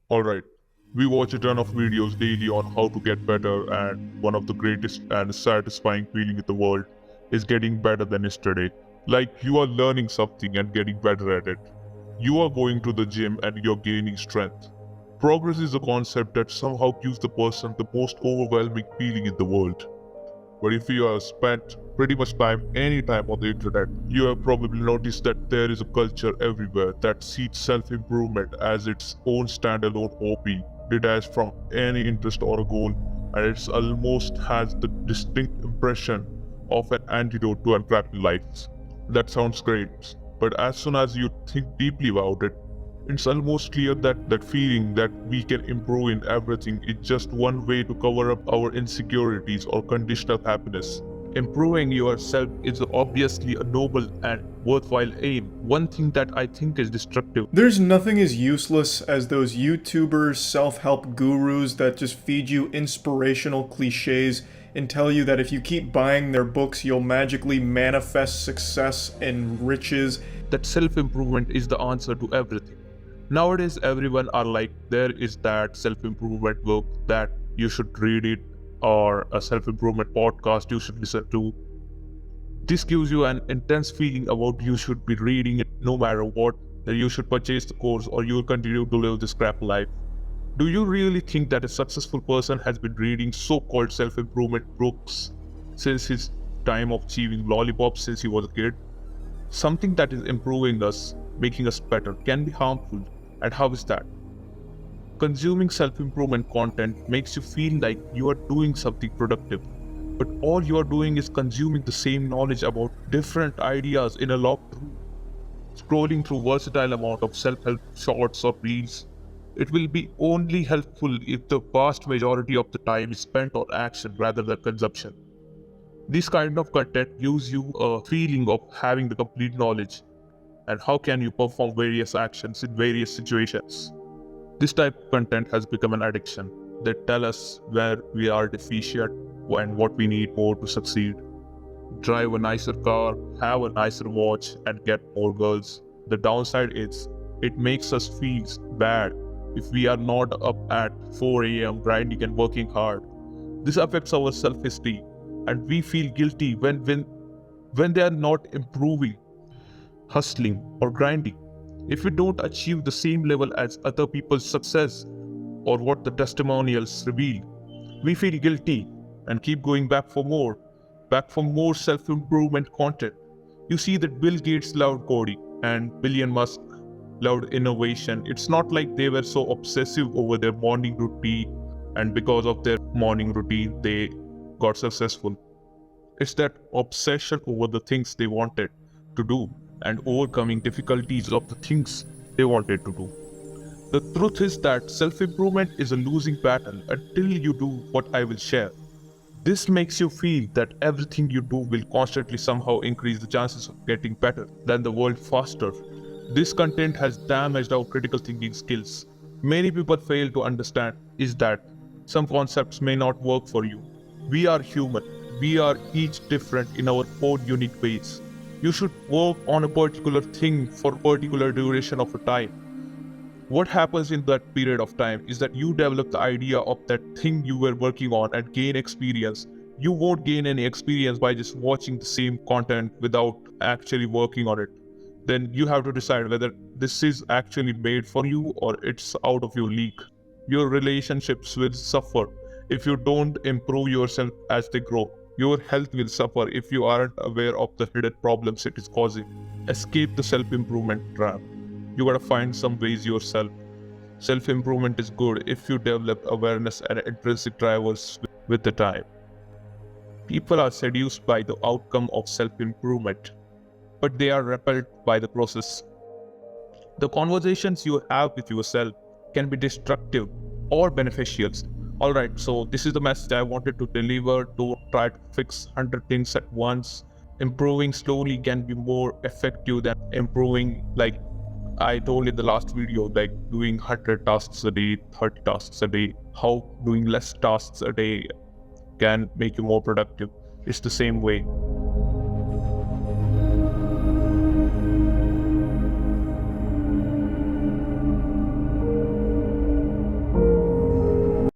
Alright, we watch a ton of videos daily on how to get better, and one of the greatest and satisfying feeling in the world is getting better than yesterday. Like you are learning something and getting better at it. You are going to the gym and you're gaining strength. Progress is a concept that somehow gives the person the most overwhelming feeling in the world. But if you have spent pretty much any time on the internet, you have probably noticed that there is a culture everywhere that sees self-improvement as its own standalone hobby, detached from any interest or goal, and it almost has the distinct impression of an antidote to unhappy lives. That sounds great, but as soon as you think deeply about it, it's almost clear that that feeling that we can improve in everything is just one way to cover up our insecurities or conditional happiness. Improving yourself is obviously a noble and worthwhile aim. One thing that I think is destructive. There's nothing as useless as those YouTubers, self-help gurus that just feed you inspirational cliches and tell you that if you keep buying their books, you'll magically manifest success and riches. That self-improvement is the answer to everything. Nowadays, everyone are like, there is that self-improvement book that you should read it, or a self-improvement podcast you should listen to. This gives you an intense feeling about you should be reading it no matter what, that you should purchase the course or you will continue to live this crap life. Do you really think that a successful person has been reading so-called self-improvement books since his time of achieving lollipops since he was a kid? Something that is improving us, making us better, can be harmful. And how is that? Consuming self-improvement content makes you feel like you are doing something productive, but all you are doing is consuming the same knowledge about different ideas in a locked room. Scrolling through versatile amount of self-help shorts or reels, it will be only helpful if the vast majority of the time is spent on action rather than consumption. This kind of content gives you a feeling of having the complete knowledge, and how can you perform various actions in various situations. This type of content has become an addiction. They tell us where we are deficient and what we need more to succeed. Drive a nicer car, have a nicer watch, and get more girls. The downside is, it makes us feel bad if we are not up at 4 a.m. grinding and working hard. This affects our self-esteem, and we feel guilty when they are not improving, hustling, or grinding. If we don't achieve the same level as other people's success or what the testimonials reveal, we feel guilty and keep going back for more self-improvement content. You see that Bill Gates loved coding and Elon Musk loved innovation. It's not like they were so obsessive over their morning routine, and because of their morning routine, they got successful. It's that obsession over the things they wanted to do and overcoming difficulties of the things they wanted to do. The truth is that self-improvement is a losing battle until you do what I will share. This makes you feel that everything you do will constantly somehow increase the chances of getting better than the world faster. This content has damaged our critical thinking skills. Many people fail to understand is that some concepts may not work for you. We are human. We are each different in our own unique ways. You should work on a particular thing for a particular duration of a time. What happens in that period of time is that you develop the idea of that thing you were working on and gain experience. You won't gain any experience by just watching the same content without actually working on it. Then you have to decide whether this is actually made for you or it's out of your league. Your relationships will suffer if you don't improve yourself as they grow. Your health will suffer if you aren't aware of the hidden problems it is causing. Escape the self-improvement trap. You gotta find some ways yourself. Self-improvement is good if you develop awareness and intrinsic drivers with the time. People are seduced by the outcome of self-improvement, but they are repelled by the process. The conversations you have with yourself can be destructive or beneficial. Alright, so this is the message I wanted to deliver. Don't try to fix 100 things at once. Improving slowly can be more effective than improving, like I told in the last video, like doing 100 tasks a day, 30 tasks a day. How doing less tasks a day can make you more productive. It's the same way.